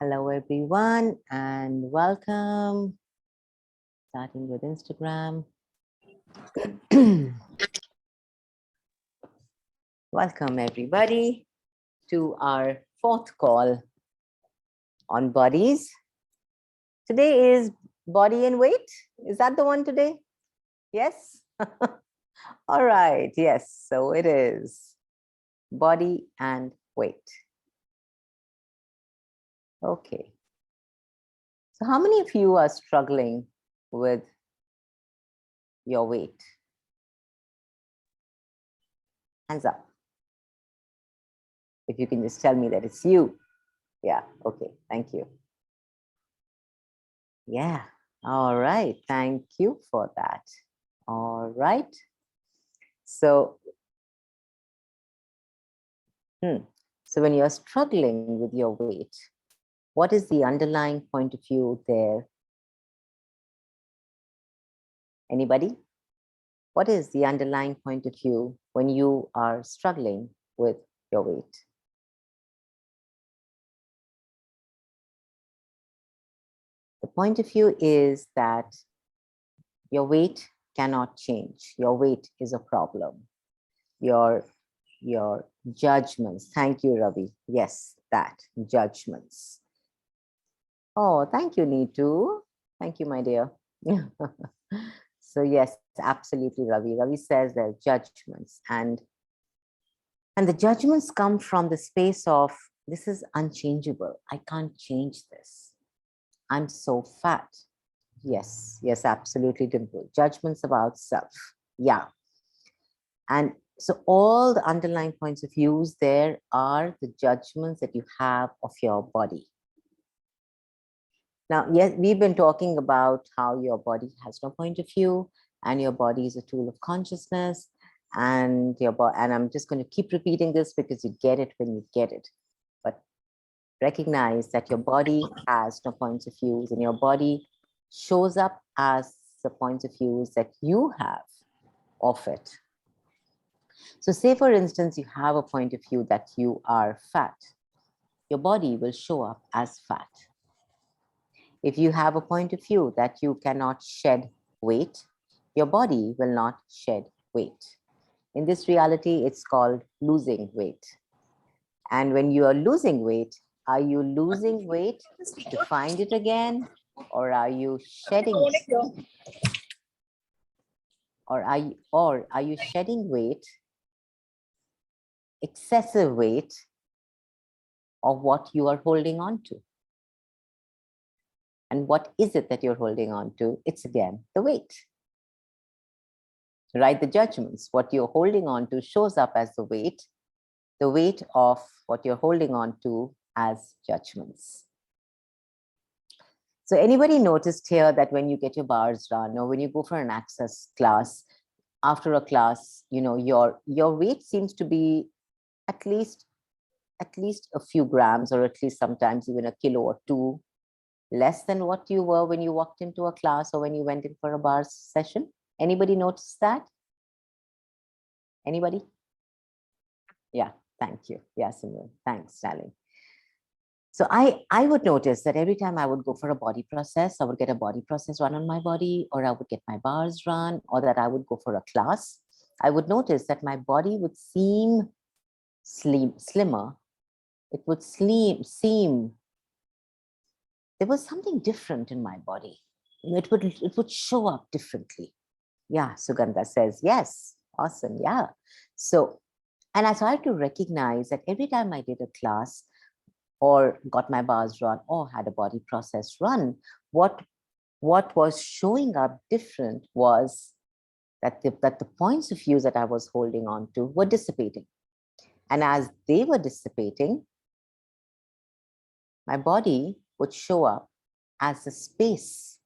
Hello, everyone, and welcome. Starting with Instagram. Welcome, everybody, to our fourth call on bodies. Today is body and weight. Is that the one today? Yes? All right. Yes. So it is body and weight. Okay. So how many of you are struggling with your weight? Hands up. If you can just tell me that it's you. Yeah. Okay. Thank you. Yeah. All right. Thank you for that. All right. So, so when you're struggling with your weight, what is the underlying point of view there? Anybody? What is the underlying point of view when you are struggling with your weight? The point of view is that your weight cannot change. Your weight is a problem. Your judgments. Thank you, Ravi. Yes, that judgments. Oh, thank you, Neetu. Thank you, my dear. So yes, absolutely, Ravi. Ravi says there are judgments, and the judgments come from the space of this is unchangeable. I can't change this. I'm so fat. Yes, yes, absolutely, Dimple. Judgments about self. Yeah. And so all the underlying points of views there are the judgments that you have of your body. Now, yes, we've been talking about how your body has no point of view and your body is a tool of consciousness and and I'm just going to keep repeating this because you get it when you get it. But recognize that your body has no points of views and your body shows up as the points of views that you have of it. So say, for instance, you have a point of view that you are fat. Your body will show up as fat. If you have a point of view that you cannot shed weight, your body will not shed weight. In this reality, it's called losing weight. And when you are losing weight, are you losing weight to find it again? Or are you shedding are you shedding weight, excessive weight of what you are holding on to? And what is it that you're holding on to? It's again the weight. Right? The judgments. What you're holding on to shows up as the weight of what you're holding on to as judgments. So anybody noticed here that when you get your bars run or when you go for an access class, after a class, you know, your weight seems to be at least a few grams, or at least sometimes even a kilo or two less than what you were when you walked into a class or when you went in for a bar session? Anybody notice that? Anybody? Yeah, thank you. Yeah, Simran. Thanks, darling. So I would notice that every time I would go for a body process, I would get a body process run on my body, or I would get my bars run, or that I would go for a class. I would notice that my body would seem slimmer. It would seem there was something different in my body. It would show up differently. Yeah, Sugandha says yes. Awesome. Yeah. So, and I started to recognize that every time I did a class or got my bars run or had a body process run, what was showing up different was that the points of view that I was holding on to were dissipating. And as they were dissipating, my body would show up as the space,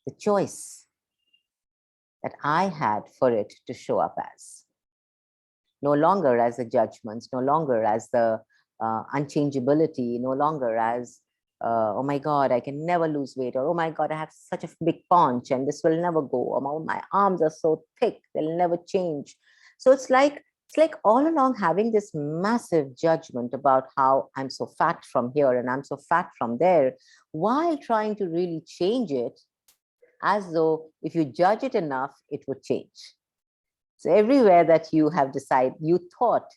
the choice that I had for it to show up as. No longer as the judgments, no longer as the unchangeability, no longer as, oh my God, I can never lose weight, or oh my God, I have such a big paunch and this will never go, or my arms are so thick, they'll never change. So it's like It's like all along having this massive judgment about how I'm so fat from here and I'm so fat from there, while trying to really change it, as though if you judge it enough, it would change. So everywhere that you have decided, you thought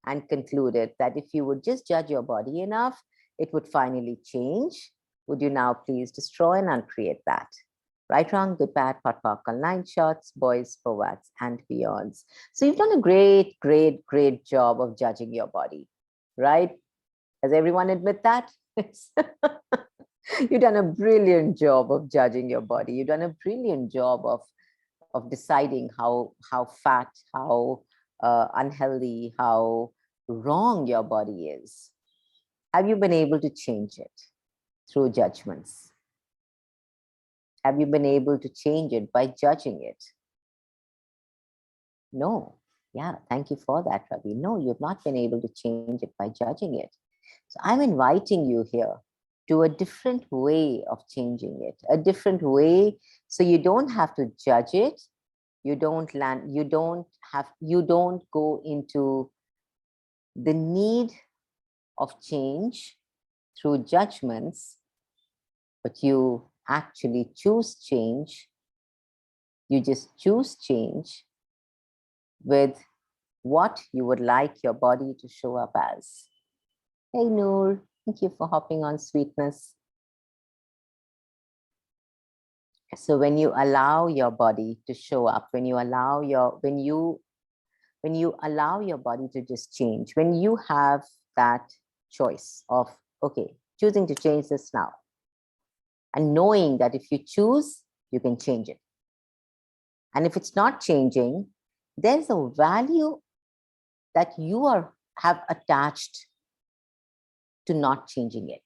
and concluded that if you would just judge your body enough, it would finally change. Would you now please destroy and uncreate that? Right, wrong, good, bad, pot, popcorn, line shots, boys, forwards, and beyonds. So you've done a great, great, great job of judging your body, right? Does everyone admit that? You've done a brilliant job of judging your body. You've done a brilliant job of deciding how fat, how unhealthy, how wrong your body is. Have you been able to change it through judgments? Have you been able to change it by judging it? No. Yeah, thank you for that, Ravi. No, you've not been able to change it by judging it. So I'm inviting you here to a different way of changing it, a different way, so you don't have to judge it. You don't go into the need of change through judgments, but you actually choose change. You just choose change with what you would like your body to show up as. Hey Noor, thank you for hopping on, sweetness. So when you allow your body to show up, when you allow your body to just change, when you have that choice of, okay, choosing to change this now, and knowing that if you choose, you can change it. And if it's not changing, there's a value that you have attached to not changing it.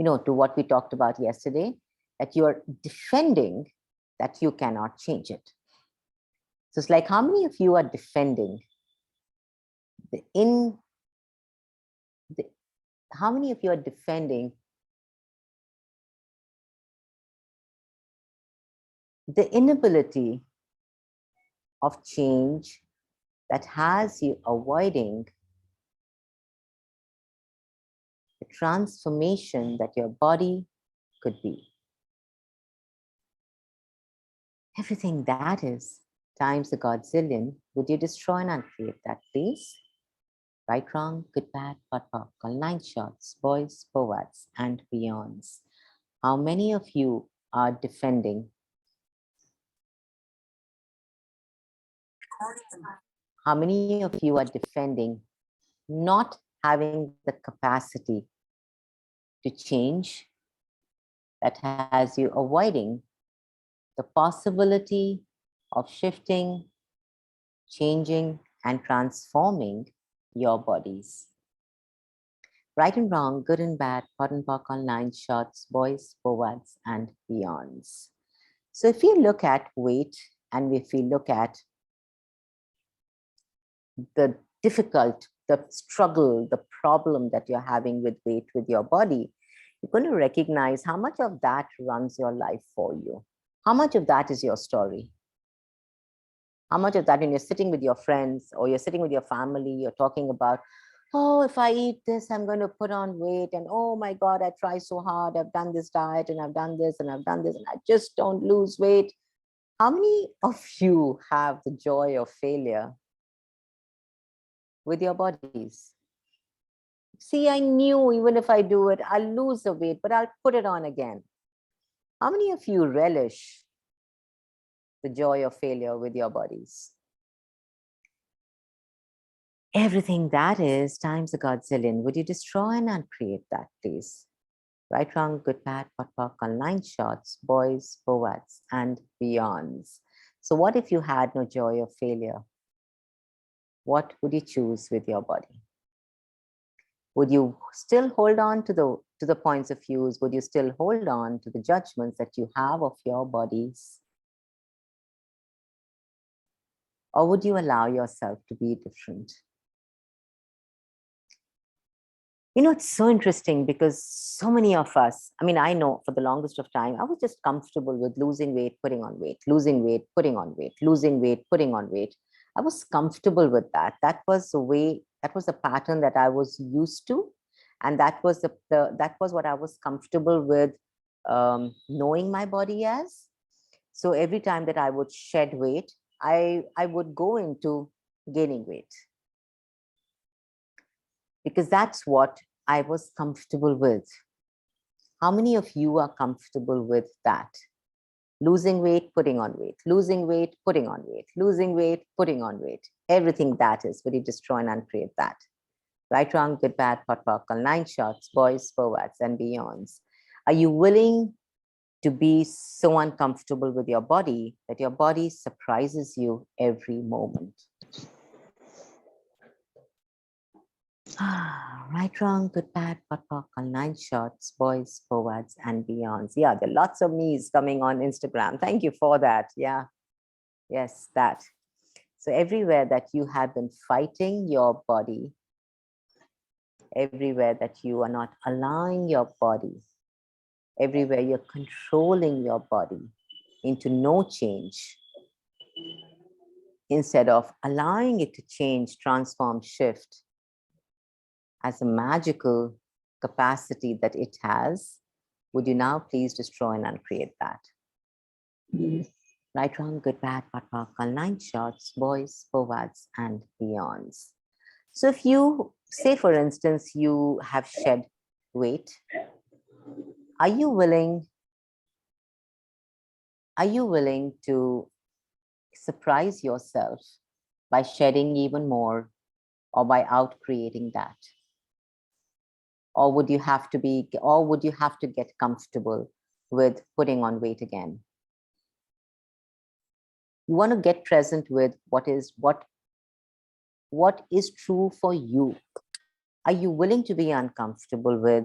You know, to what we talked about yesterday, that you're defending that you cannot change it. So it's like, how many of you are defending how many of you are defending the inability of change that has you avoiding the transformation that your body could be? Everything that is times a godzillion, would you destroy and uncreate that, please? Right, wrong, good, bad, pot, popcorn, line shots, boys, forwards, and beyonds. How many of you are defending? How many of you are defending not having the capacity to change, that has you avoiding the possibility of shifting, changing, and transforming your bodies? Right and wrong, good and bad, pot and pock on line shots, boys, forwards, and beyonds. So if you look at weight, and if we look at the struggle, the problem that you're having with weight, with your body, you're going to recognize how much of that runs your life for you. How much of that is your story? How much of that, when you're sitting with your friends or you're sitting with your family, you're talking about, oh, if I eat this, I'm going to put on weight. And oh my God, I try so hard. I've done this diet and I've done this and I've done this and I just don't lose weight. How many of you have the joy of failure with your bodies? See, I knew even if I do it, I'll lose the weight, but I'll put it on again. How many of you relish the joy of failure with your bodies? Everything that is times a godzillion. Would you destroy and uncreate that, please? Right, wrong, good, bad, pot, pock, on line shots, boys, forwards, and beyonds. So what if you had no joy of failure? What would you choose with your body? Would you still hold on to the points of views? Would you still hold on to the judgments that you have of your bodies? Or would you allow yourself to be different? You know, it's so interesting because so many of us, I mean, I know for the longest of time, I was just comfortable with losing weight, putting on weight, losing weight, putting on weight, losing weight, putting on weight. I was comfortable with that. That was the way, that was the pattern that I was used to. And that was that was what I was comfortable with knowing my body as. So every time that I would shed weight, I would go into gaining weight because that's what I was comfortable with. How many of you are comfortable with that? Losing weight, putting on weight, losing weight, putting on weight, losing weight, putting on weight. Everything that is, will you destroy and uncreate that? Right, wrong, good, bad, pot, pockle, 9 shots, boys, forwards, and beyonds. Are you willing to be so uncomfortable with your body that your body surprises you every moment? Right, wrong, good, bad, pot, pockle, 9 shots, boys, forwards, and beyonds. Yeah, there are lots of me's coming on Instagram. Thank you for that. Yeah. Yes, that. So everywhere that you have been fighting your body, everywhere that you are not allowing your body, everywhere you're controlling your body into no change, instead of allowing it to change, transform, shift as a magical capacity that it has, would you now please destroy and uncreate that? Yes. Right, wrong, good, bad, pot, pockle, 9 shots, boys, forwards, and beyonds. So if you say, for instance, you have shed weight, are you willing to surprise yourself by shedding even more or by out creating that? Or would you have to get comfortable with putting on weight again? You want to get present with what is true for you. Are you willing to be uncomfortable with,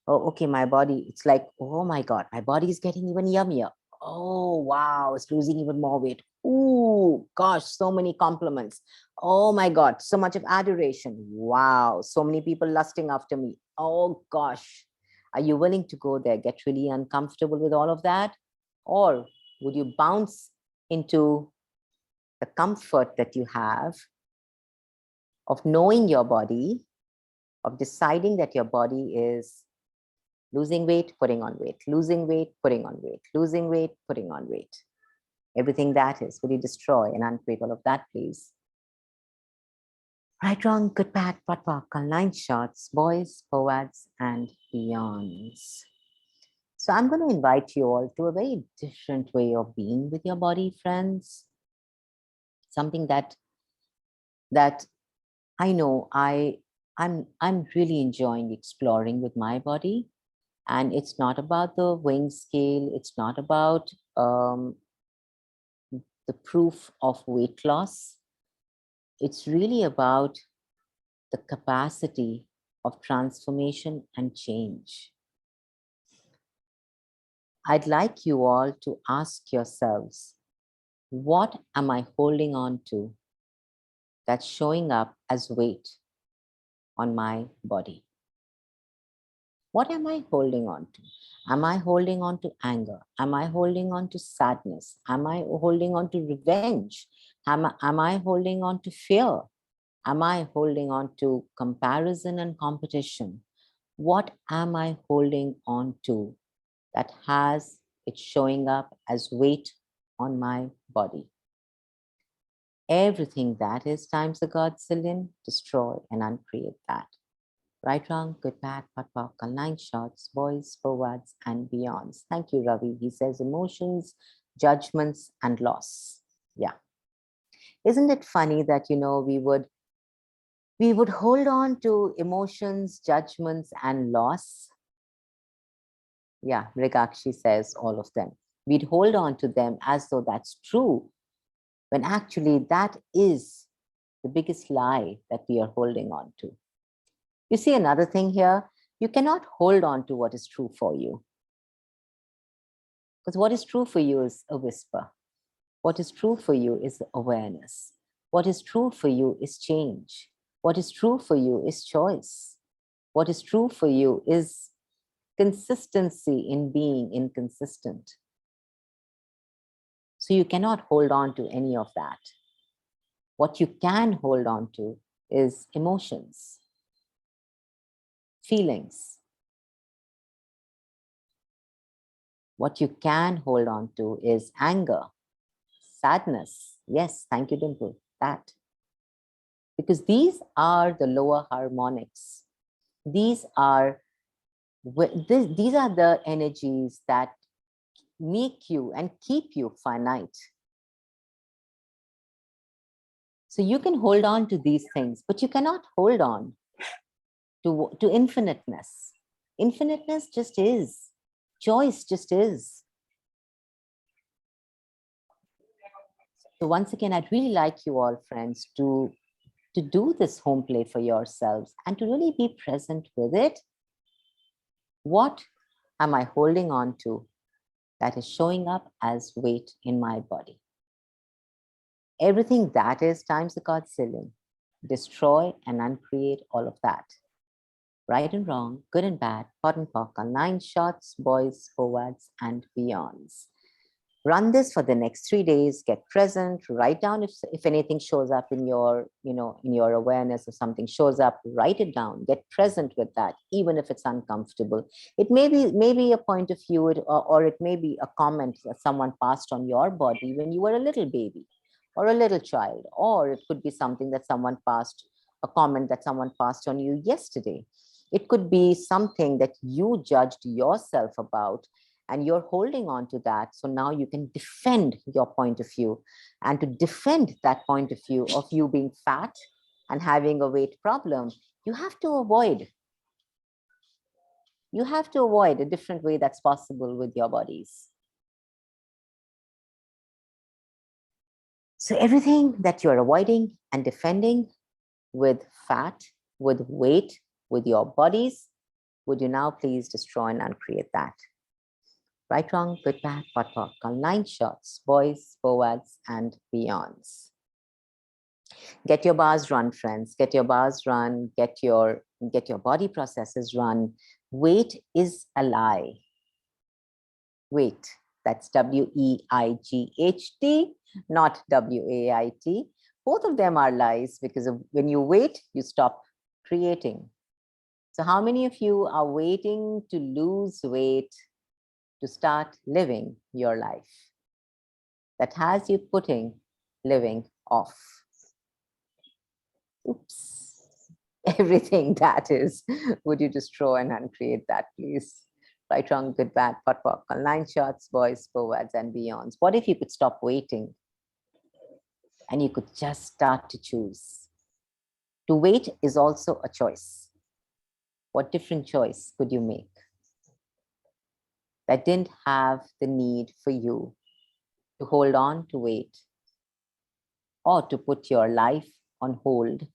oh, okay, my body, it's like, oh my God, my body is getting even yummier. Oh, wow, it's losing even more weight. Ooh, gosh, so many compliments. Oh my God, so much of adoration. Wow, so many people lusting after me. Oh gosh, are you willing to go there, get really uncomfortable with all of that? Or would you bounce into the comfort that you have of knowing your body, of deciding that your body is losing weight, putting on weight, losing weight, putting on weight, losing weight, putting on weight? Everything that is, will you destroy and uncreate all of that, please? Right, wrong, good, bad, pot, pockle, 9 shots, boys, forwards, and beyonds. So I'm going to invite you all to a very different way of being with your body, friends. Something that I know I'm really enjoying exploring with my body. And it's not about the weighing scale. It's not about the proof of weight loss. It's really about the capacity of transformation and change. I'd like you all to ask yourselves, what am I holding on to that's showing up as weight on my body? What am I holding on to? Am I holding on to anger? Am I holding on to sadness? Am I holding on to revenge? Am I holding on to fear? Am I holding on to comparison and competition? What am I holding on to that has it showing up as weight on my body? Everything that is times the godzillion, destroy and uncreate that. Right, wrong, good, bad, pot, pockle, 9 shots, boys, forwards, and beyonds. Thank you, Ravi. He says emotions, judgments, and loss. Yeah. Isn't it funny that, we would hold on to emotions, judgments, and loss? Yeah, Rigakshi says all of them. We'd hold on to them as though that's true, when actually that is the biggest lie that we are holding on to. You see another thing here, you cannot hold on to what is true for you. Because what is true for you is a whisper. What is true for you is awareness. What is true for you is change. What is true for you is choice. What is true for you is consistency in being inconsistent. So you cannot hold on to any of that. What you can hold on to is emotions, feelings. What you can hold on to is anger, sadness. Yes, thank you, Dimple. That. Because these are the lower harmonics. These are the energies that make you and keep you finite. So you can hold on to these things, but you cannot hold on to infiniteness. Infiniteness just is. Choice just is. So once again, I'd really like you all, friends, to do this home play for yourselves and to really be present with it. What am I holding on to that is showing up as weight in my body? Everything that is times the godzillion. Destroy and uncreate all of that. Right and wrong, good and bad, pot and pock on 9 shots, boys, forwards, and beyonds. Run this for the next 3 days, get present, write down if anything shows up in your, in your awareness, if something shows up, write it down, get present with that, even if it's uncomfortable. It may be a point of view, or it may be a comment that someone passed on your body when you were a little baby or a little child, or it could be something that a comment that someone passed on you yesterday. It could be something that you judged yourself about, and you're holding on to that. So now you can defend your point of view. And to defend that point of view of you being fat and having a weight problem, you have to avoid a different way that's possible with your bodies. So everything that you're avoiding and defending with fat, with weight, with your bodies, would you now please destroy and uncreate that? Right, wrong, good, bad, pot, pot, call 9 shots, boys, forwards, and beyonds. Get your bars run, friends. Get your bars run. Get your body processes run. Weight is a lie. Weight. That's W-E-I-G-H-T, not W-A-I-T. Both of them are lies, because when you wait, you stop creating. So how many of you are waiting to lose weight to start living your life? That has you putting living off. Oops. Everything that is, would you destroy and uncreate that, please? Right, wrong, good, bad, pot, pot, 9 shots, boys, forwards, and beyonds. What if you could stop waiting and you could just start to choose? To wait is also a choice. What different choice could you make that didn't have the need for you to hold on to wait, or to put your life on hold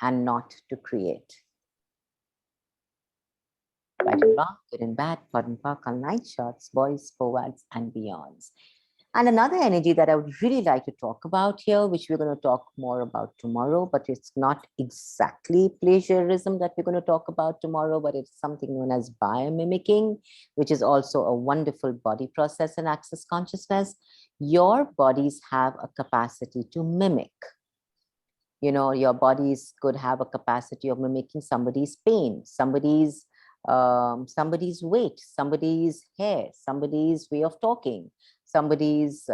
and not to create? Right and wrong, good and bad, pot and pock, on 9 shots, boys, forwards, and beyonds. And another energy that I would really like to talk about here, which we're going to talk more about tomorrow, but it's not exactly plagiarism that we're going to talk about tomorrow, but it's something known as biomimicking, which is also a wonderful body process in Access Consciousness. Your bodies have a capacity to mimic. Your bodies could have a capacity of mimicking somebody's pain, somebody's weight, somebody's hair, somebody's way of talking, somebody's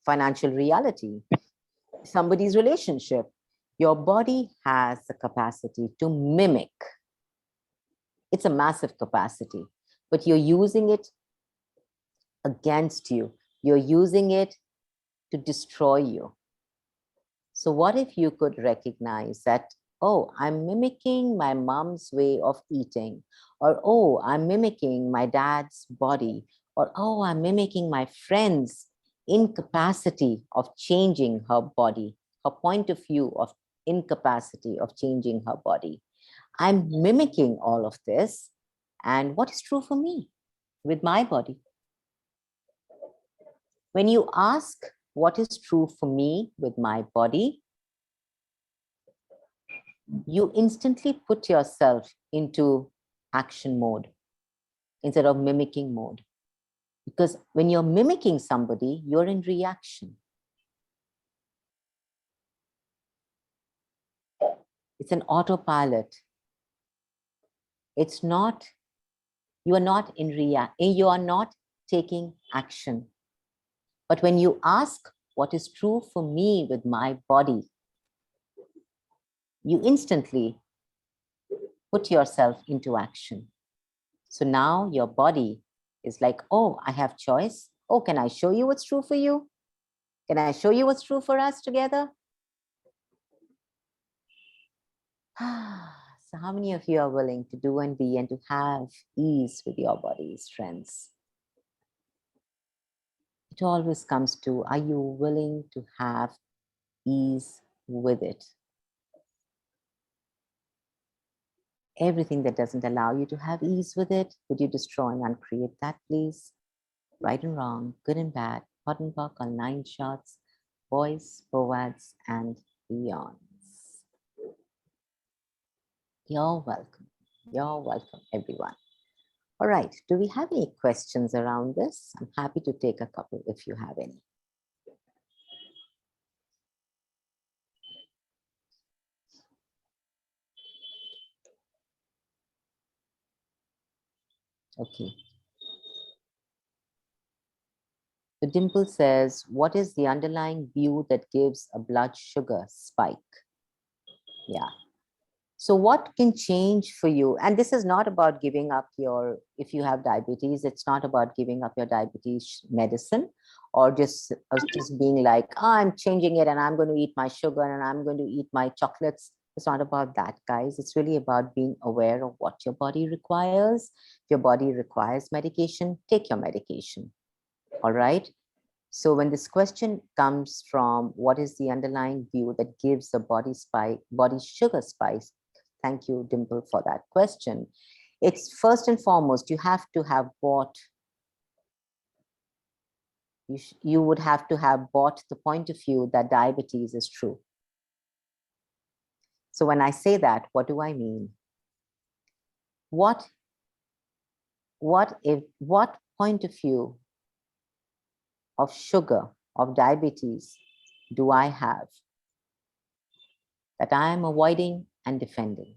financial reality, somebody's relationship. Your body has the capacity to mimic. It's a massive capacity, but you're using it against you. You're using it to destroy you. So what if you could recognize that, oh, I'm mimicking my mom's way of eating, or, oh, I'm mimicking my dad's body, or, oh, I'm mimicking my friend's incapacity of changing her body, her point of view of incapacity of changing her body. I'm mimicking all of this. And what is true for me with my body? When you ask what is true for me with my body, you instantly put yourself into action mode instead of mimicking mode. Because when you're mimicking somebody, you're in reaction. It's an autopilot. It's not, you are not you are not taking action. But when you ask what is true for me with my body, you instantly put yourself into action. So now your body is like, oh, I have choice. Oh, can I show you what's true for you? Can I show you what's true for us together? So how many of you are willing to do and be and to have ease with your body's friends? It always comes to, are you willing to have ease with it? Everything that doesn't allow you to have ease with it, would you destroy and uncreate that, please? Right and wrong, good and bad, hot and buck on 9 shots, boys, boads, and beyonds. You're welcome. You're welcome, everyone. All right, do we have any questions around this? I'm happy to take a couple if you have any. Okay. The Dimple says, what is the underlying view that gives a blood sugar spike? Yeah. So what can change for you? And this is not about giving up your, if you have diabetes, it's not about giving up your diabetes medicine or just being like, oh, I'm changing it and I'm going to eat my sugar and I'm going to eat my chocolates. It's not about that, guys. It's really about being aware of what your body requires. If your body requires medication, take your medication. All right. So when this question comes from what is the underlying view that gives the body sugar spice? Thank you, Dimple, for that question. It's first and foremost, you have to have bought, you would have to have bought the point of view that diabetes is true. So when I say that, what do I mean? What point of view of sugar, of diabetes do I have that I am avoiding and defending?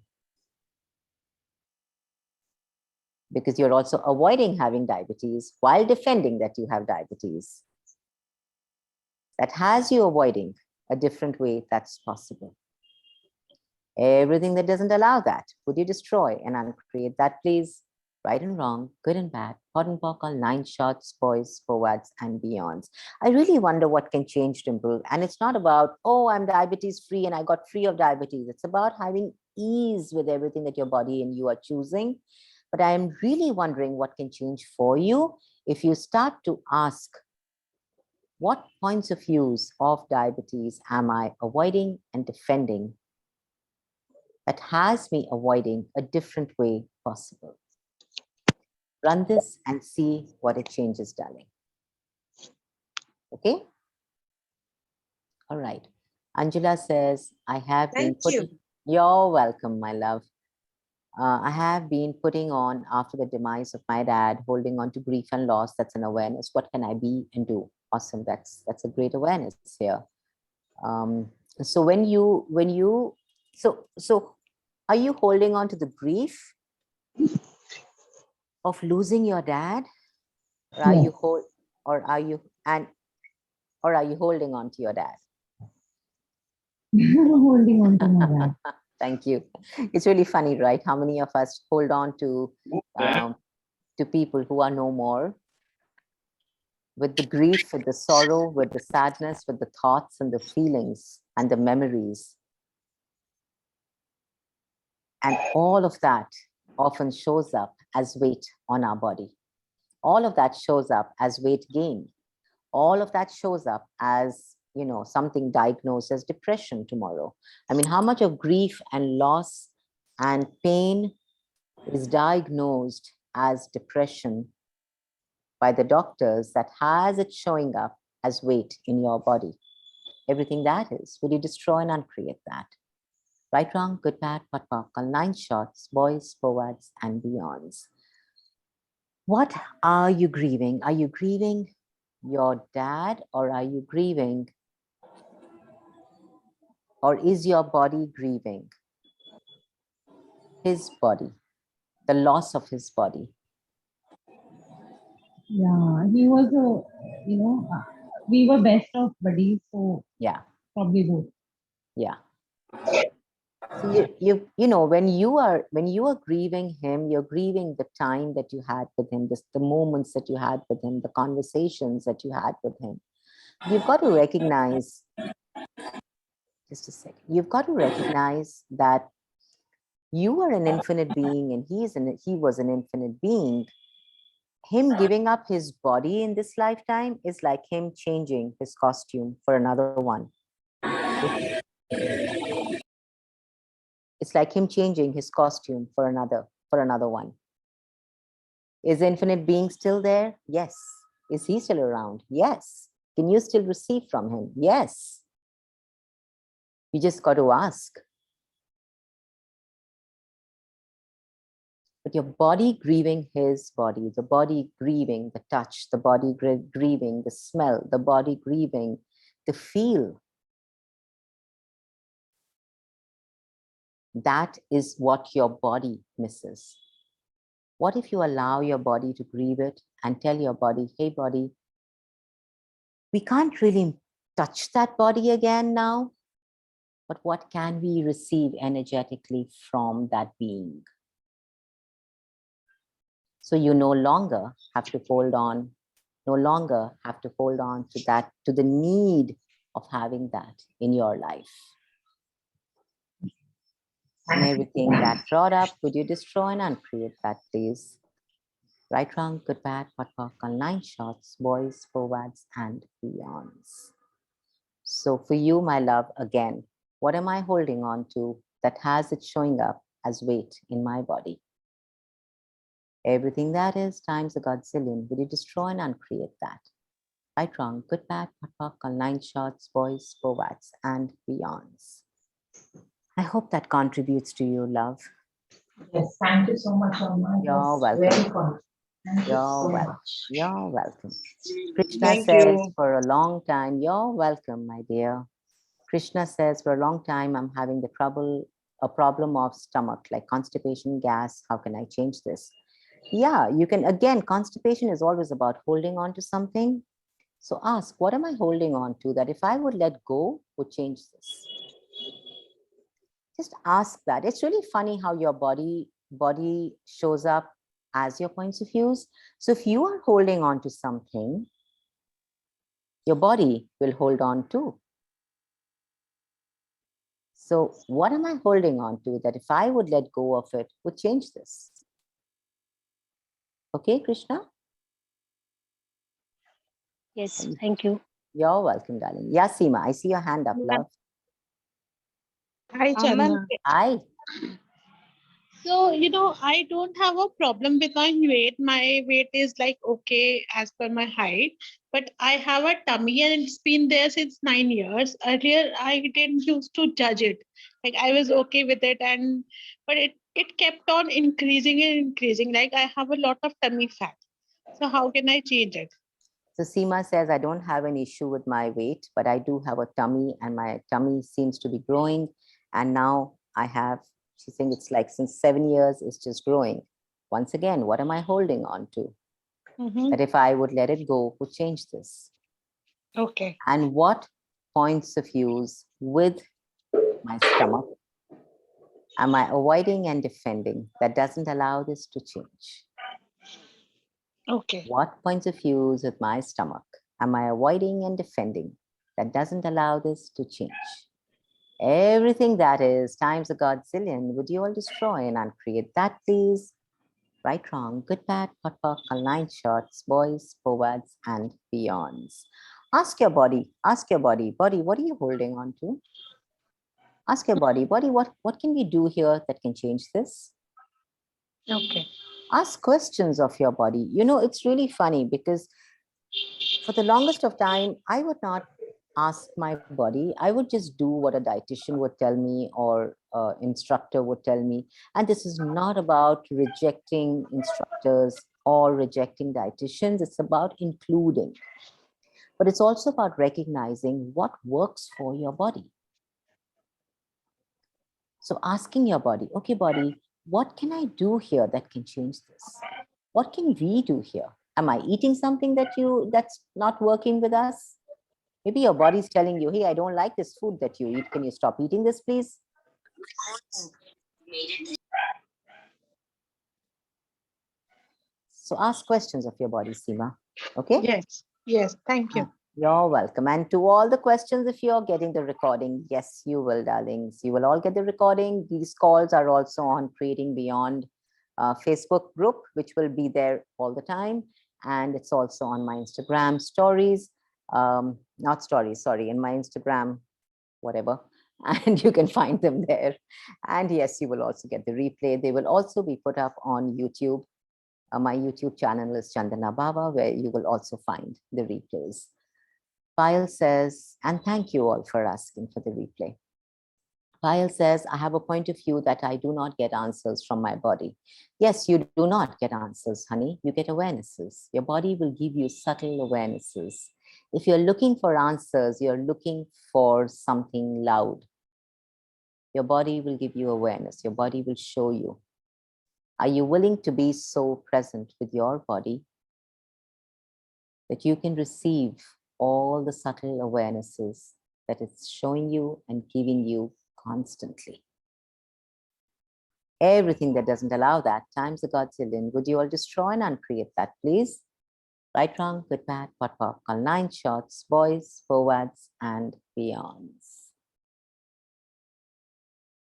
Because you're also avoiding having diabetes while defending that you have diabetes. That has you avoiding a different way that's possible. Everything that doesn't allow that, would you destroy and uncreate that, please? Right and wrong, good and bad, hot and pock, all 9 shots, boys, forwards, and beyonds. I really wonder what can change, Dimple. And it's not about, oh, I'm diabetes free and I got free of diabetes. It's about having ease with everything that your body and you are choosing. But I am really wondering what can change for you if you start to ask, what points of views of diabetes am I avoiding and defending that has me avoiding a different way possible? Run this and see what it changes, darling. Okay? All right. Angela says, I have been putting... You're welcome, my love. I have been putting on after the demise of my dad, holding on to grief and loss. That's an awareness. What can I be and do? Awesome. That's a great awareness here. So so are you holding on to the grief of losing your dad? Or are you holding on to your dad? Holding on to my dad. Thank you. It's really funny, right? How many of us hold on to people who are no more, with the grief, with the sorrow, with the sadness, with the thoughts and the feelings and the memories. And all of that often shows up as weight on our body. All of that shows up as weight gain. All of that shows up as, you know, something diagnosed as depression tomorrow. I mean, how much of grief and loss and pain is diagnosed as depression by the doctors that has it showing up as weight in your body? Everything that is, will you destroy and uncreate that? Right, wrong, good, bad, pot, pop, 9 shots, boys, forwards, and beyonds. What are you grieving? Are you grieving your dad, or are you grieving, or is your body grieving his body, the loss of his body? Yeah, he was a, we were best of buddies, so Yeah, probably both. yeah. So you know, when you are grieving him, you're grieving the time that you had with him, the moments that you had with him, the conversations that you had with him. You've got to recognize, just a second, you've got to recognize that you are an infinite being and he was an infinite being. Him giving up his body in this lifetime is like him changing his costume for another one. It's like him changing his costume for another one. Is infinite being still there? Yes. Is he still around? Yes. Can you still receive from him? Yes. You just got to ask. But your body grieving his body, the body grieving the touch, the body grieving the smell, the body grieving the feel. That is what your body misses. What if you allow your body to grieve it and tell your body, hey, body, we can't really touch that body again now, but what can we receive energetically from that being? So you no longer have to hold on, to that, to the need of having that in your life. And everything that brought up, would you destroy and uncreate that, please? Right, wrong, good, bad, what, on 9 shots, boys, forwards, and beyonds. So for you, my love, again, what am I holding on to that has it showing up as weight in my body? Everything that is times a godzillion, will you destroy and uncreate that? Right, wrong, good, bad, what, on 9 shots, boys, forwards, and beyonds. I hope that contributes to you, love. Yes, thank you so much, Amma. You're welcome. Very fun. Thank you You're so welcome. much. You're welcome. Krishna Thank says, you. for a long time, you're welcome, my dear. Krishna says, for a long time, I'm having a problem of stomach, like constipation, gas. How can I change this? Yeah, you can, again, constipation is always about holding on to something. So ask, what am I holding on to that if I would let go, would change this? Just ask that. It's really funny how your body shows up as your points of views. So if you are holding on to something, your body will hold on too. So what am I holding on to that if I would let go of it, would change this? Okay, Krishna? Yes, thank you. You're welcome, darling. Yeah, Seema, I see your hand up, Ma'am. love. Hi, Ma'am, Chandana. Hi. so I don't have a problem with my weight. My weight is like okay as per my height, but I have a tummy and it's been there since 9 years. Earlier, I didn't used to judge it. Like I was okay with it, and but it kept on increasing and increasing. Like I have a lot of tummy fat. So how can I change it? So Seema says, I don't have an issue with my weight, but I do have a tummy and my tummy seems to be growing. And now I have, she's saying it's like since 7 years, it's just growing. Once again, what am I holding on to? Mm-hmm. That if I would let it go, would change this? Okay. And what points of views with my stomach am I avoiding and defending that doesn't allow this to change? Okay. What points of views with my stomach am I avoiding and defending that doesn't allow this to change? Everything that is times a godzillion, would you all destroy and uncreate that, please? Right, wrong, good, bad, pot, pot, 9 shots, boys, forwards, and beyonds. Ask your body, body, what are you holding on to? Ask your body, what can we do here that can change this? Okay. Ask questions of your body. You know, it's really funny because for the longest of time, I would not ask my body. I would just do what a dietitian would tell me or instructor would tell me. And this is not about rejecting instructors or rejecting dietitians. It's about including. But it's also about recognizing what works for your body. So asking your body, okay, body, what can I do here that can change this? What can we do here? Am I eating something that's not working with us? Maybe your body's telling you, hey, I don't like this food that you eat. Can you stop eating this, please? So ask questions of your body, Seema. Okay? Yes. Yes. Thank you. You're welcome. And to all the questions, if you're getting the recording, yes, you will, darlings. You will all get the recording. These calls are also on Creating Beyond Facebook group, which will be there all the time. And it's also on my Instagram stories, not stories, sorry, in my Instagram, whatever. And you can find them there. And yes, you will also get the replay. They will also be put up on YouTube. My YouTube channel is Chandana Baba, where you will also find the replays. Payal says, and thank you all for asking for the replay. Payal says, I have a point of view that I do not get answers from my body. Yes, you do not get answers, honey. You get awarenesses. Your body will give you subtle awarenesses. If you're looking for answers, you're looking for something loud. Your body will give you awareness. Your body will show you. Are you willing to be so present with your body that you can receive all the subtle awarenesses that it's showing you and giving you constantly? Everything that doesn't allow that times a godzillion, would you all destroy and uncreate that, please? Right, wrong, good, bad, pot, pop, call 9 shots, boys, forwards, and beyonds.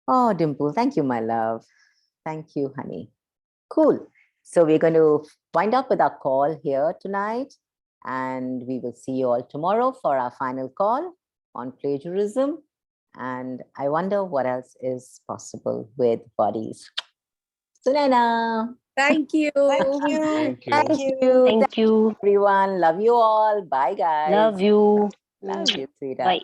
Oh, Dimple, thank you, my love. Thank you, honey. Cool. So we're going to wind up with our call here tonight, and we will see you all tomorrow for our final call on plagiarism. And I wonder what else is possible with bodies. Sunena. Thank you. Thank you. Thank Thank you. you. Thank you. Everyone. Love you all. Bye, guys. Love you. Love you, sweetheart. Bye.